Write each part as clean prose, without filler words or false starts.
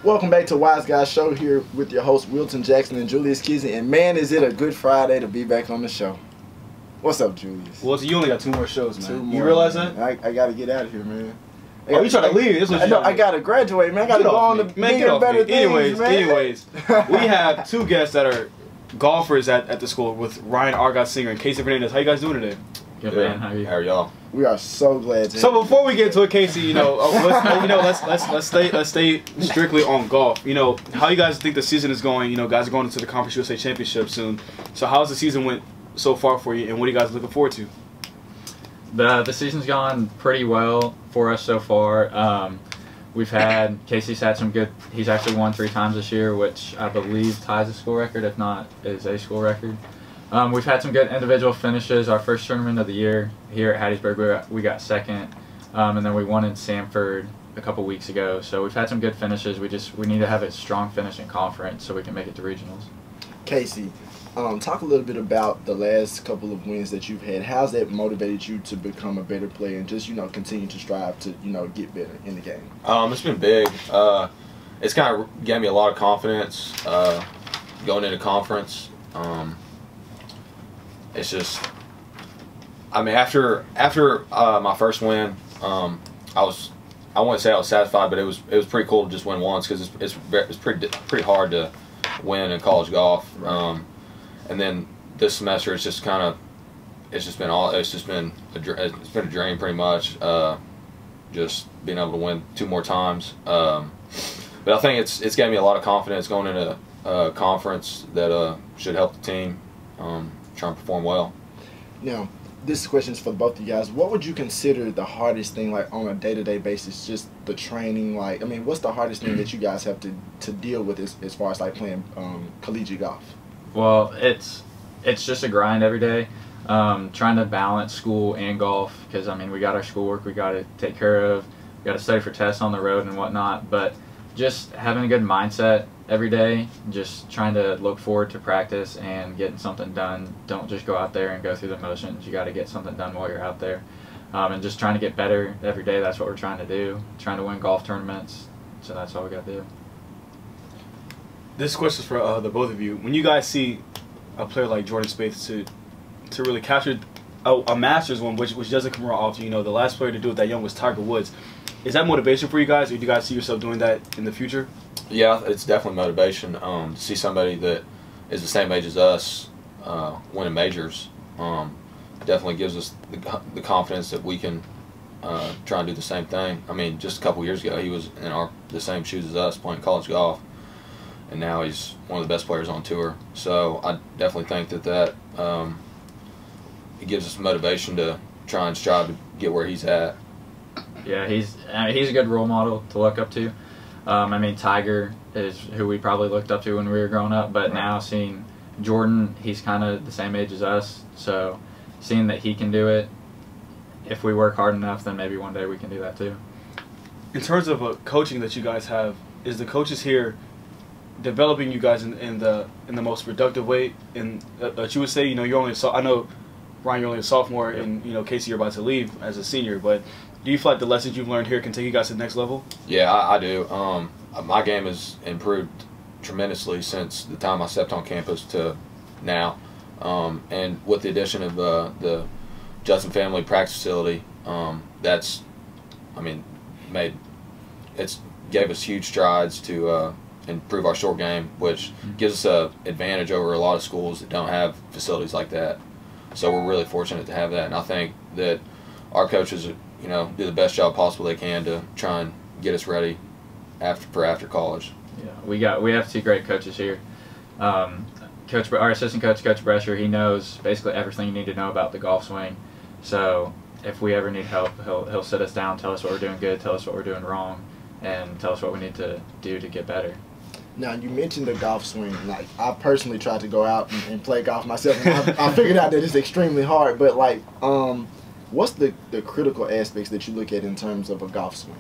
Welcome back to Wise Guys Show here with your hosts Wilton, Jackson, and Julius Kizzy. And man, is it a good Friday to be back on the show. What's up, Julius? Well, so you only got 2 more shows, man. Two more, you realize man. that? I got to get out of here, man. Oh, you trying to leave? I got to graduate, man. I got to go on to bigger and better things, man. Anyways, we have 2 guests that are golfers at the school with Ryan Argotsinger and Casey Fernandez. How you guys doing today? Good, man. How are y'all? We are so glad to. So before we get into it, Casey, let's stay strictly on golf. You know, how you guys think the season is going? You know, guys are going into the Conference USA Championship soon. So how's the season went so far for you, and what are you guys looking forward to? The season's gone pretty well for us so far. Casey's had some good. He's actually won 3 times this year, which I believe ties a school record, if not is a school record. We've had some good individual finishes. Our first tournament of the year here at Hattiesburg, we got second, and then we won in Sanford a couple weeks ago. So we've had some good finishes. We need to have a strong finish in conference so we can make it to regionals. Casey, talk a little bit about the last couple of wins that you've had. How's that motivated you to become a better player and just continue to strive to get better in the game? It's been big. It's kind of gave me a lot of confidence going into conference. It's just, I mean, after my first win, I wouldn't say I was satisfied, but it was pretty cool to just win once because it's pretty hard to win in college golf. And then this semester it's just been a dream pretty much. Just being able to win 2 more times. But I think it's given me a lot of confidence going into a conference that should help the team. Trying to perform well. Now, this question is for both of you guys. What would you consider the hardest thing, like on a day-to-day basis, just the training? Like, I mean, what's the hardest thing that you guys have to deal with as far as like playing collegiate golf? Well, it's just a grind every day. Trying to balance school and golf because I mean we got our schoolwork we got to take care of. We got to study for tests on the road and whatnot. But just having a good mindset every day, just trying to look forward to practice and getting something done. Don't just go out there and go through the motions. You got to get something done while you're out there, and just trying to get better every day. That's what we're trying to do. Trying to win golf tournaments. So that's all we got to do. This question is for the both of you. When you guys see a player like Jordan Spieth to really capture a Masters one, which doesn't come around often. You know, the last player to do it that young was Tiger Woods. Is that motivation for you guys, or do you guys see yourself doing that in the future? Yeah, it's definitely motivation to see somebody that is the same age as us winning majors. Definitely gives us the confidence that we can try and do the same thing. I mean, just a couple years ago, he was in the same shoes as us playing college golf, and now he's one of the best players on tour. So I definitely think that it gives us motivation to try and strive to get where he's at. Yeah, he's a good role model to look up to. I mean, Tiger is who we probably looked up to when we were growing up, but now seeing Jordan, he's kind of the same age as us, so seeing that he can do it, if we work hard enough, then maybe one day we can do that too. In terms of coaching that you guys have, is the coaches here developing you guys in the most productive way? That you would say, you know, you're only I know, Ryan, you're only a sophomore, and you know, Casey, you're about to leave as a senior, but do you feel like the lessons you've learned here can take you guys to the next level? Yeah, I do. My game has improved tremendously since the time I stepped on campus to now. And with the addition of the Justin Family Practice Facility, that's, I mean, gave us huge strides to improve our short game, which gives us an advantage over a lot of schools that don't have facilities like that. So we're really fortunate to have that, and I think that our coaches, you know, do the best job possible they can to try and get us ready for after college. Yeah, we have 2 great coaches here. Our assistant coach, Coach Brescher, he knows basically everything you need to know about the golf swing. So if we ever need help, he'll sit us down, tell us what we're doing good, tell us what we're doing wrong, and tell us what we need to do to get better. Now, you mentioned the golf swing. Like, I personally tried to go out and play golf myself, and I figured out that it's extremely hard. But like, what's the critical aspects that you look at in terms of a golf swing?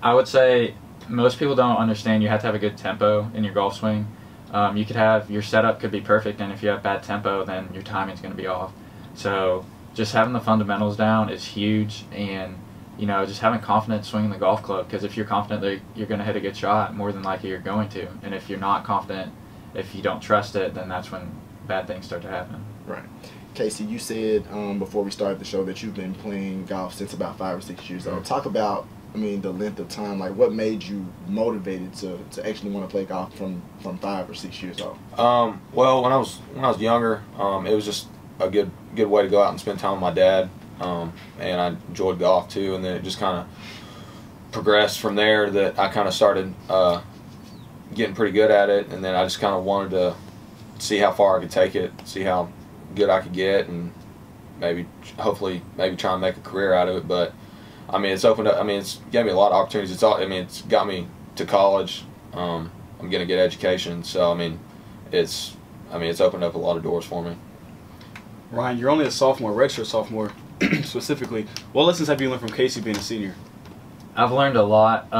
I would say most people don't understand you have to have a good tempo in your golf swing. You could have your setup could be perfect, and if you have bad tempo, then your timing's going to be off. So just having the fundamentals down is huge, and you know, just having confidence swinging the golf club, because if you're confident that you're going to hit a good shot, more than likely you're going to. And if you're not confident, if you don't trust it, then that's when bad things start to happen. Right. Casey, you said before we started the show that you've been playing golf since about 5 or 6 years old. Talk about, I mean, the length of time. Like, what made you motivated to actually want to play golf from 5 or 6 years old? Well, when I was younger, it was just a good way to go out and spend time with my dad. And I enjoyed golf too, and then it just kind of progressed from there. That I kind of started getting pretty good at it, and then I just kind of wanted to see how far I could take it, see how good I could get, and hopefully try and make a career out of it. But I mean, it's opened up. I mean, it's gave me a lot of opportunities. It's got me to college. I'm getting a good education, so I mean, it's opened up a lot of doors for me. Ryan, you're only a sophomore, redshirt sophomore specifically. What lessons have you learned from Casey being a senior? I've learned a lot.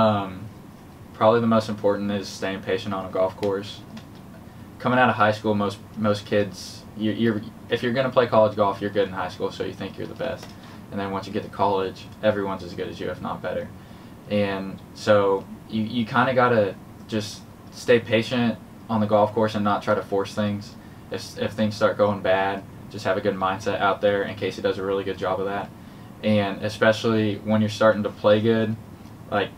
Probably the most important is staying patient on a golf course. Coming out of high school, most kids, if you're going to play college golf, you're good in high school, so you think you're the best. And then once you get to college, everyone's as good as you, if not better. And so you kind of got to just stay patient on the golf course and not try to force things. If things start going bad, just have a good mindset out there, and Casey does a really good job of that. And especially when you're starting to play good, like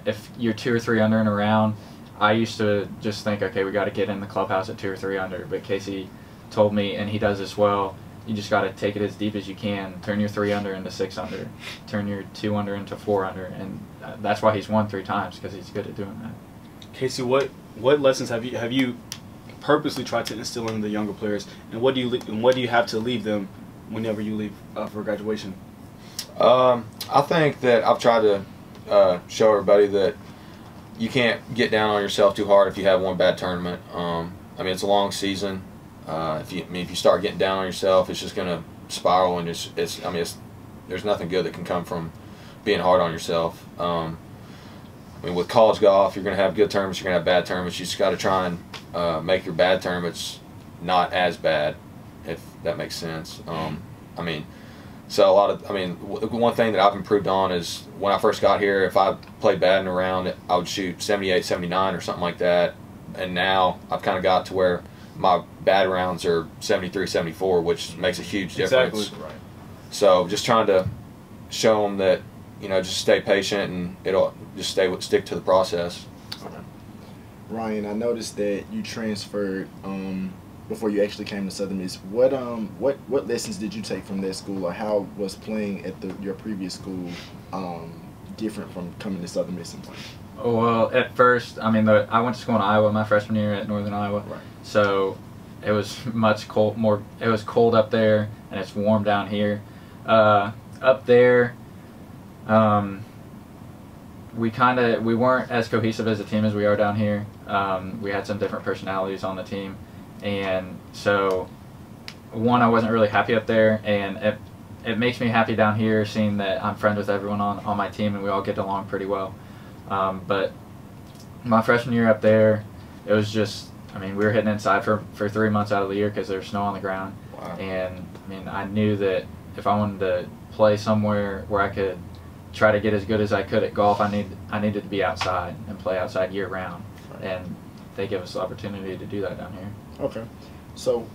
if you're 2 or 3 under in a round, I used to just think, okay, we got to get in the clubhouse at 2 or 3 under. But Casey told me, and he does this well, you just got to take it as deep as you can. Turn your 3 under into 6 under. Turn your 2 under into 4 under. And that's why he's won 3 times, because he's good at doing that. Casey, what lessons have you purposely tried to instill in the younger players, and what do you have to leave them whenever you leave for graduation? I think that I've tried to show everybody that you can't get down on yourself too hard if you have one bad tournament. I mean, it's a long season. If you start getting down on yourself, it's just gonna spiral, and there's nothing good that can come from being hard on yourself. I mean, with college golf, you're gonna have good tournaments, you're gonna have bad tournaments. You just got to try and make your bad tournaments not as bad, if that makes sense. I mean, so one thing that I've improved on is when I first got here, if I played bad in a round, I would shoot 78, 79 or something like that. And now I've kind of got to where my bad rounds are 73, 74, which makes a huge difference. Exactly. Right. So just trying to show them that, you know, just stay patient and it'll just stick to the process. Okay. Ryan, I noticed that you transferred before you actually came to Southern Miss. What lessons did you take from that school, or how was playing at your previous school different from coming to Southern Miss and playing? Well, at first, I mean, I went to school in Iowa my freshman year at Northern Iowa, Right. So it was it was cold up there, and it's warm down here. Up there, we weren't as cohesive as a team as we are down here. We had some different personalities on the team, and so I wasn't really happy up there, and it makes me happy down here seeing that I'm friends with everyone on my team and we all get along pretty well. But my freshman year up there, it was just, I mean, we were hitting inside for 3 months out of the year because there was snow on the ground. Wow. And I mean, I knew that if I wanted to play somewhere where I could try to get as good as I could at golf, I needed to be outside and play outside year round. Right. And they give us the opportunity to do that down here. Okay. So,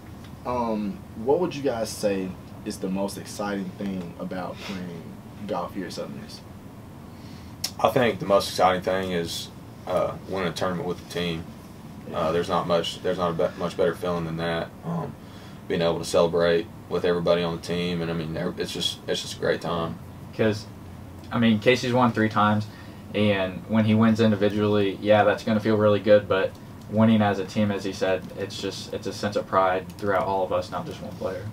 what would you guys say is the most exciting thing about playing golf here at Southern Miss? I think the most exciting thing is winning a tournament with the team. There's not a much better feeling than that. Being able to celebrate with everybody on the team, and I mean, it's just a great time. Because, I mean, Casey's won 3 times, and when he wins individually, yeah, that's going to feel really good. But winning as a team, as he said, it's a sense of pride throughout all of us, not just one player.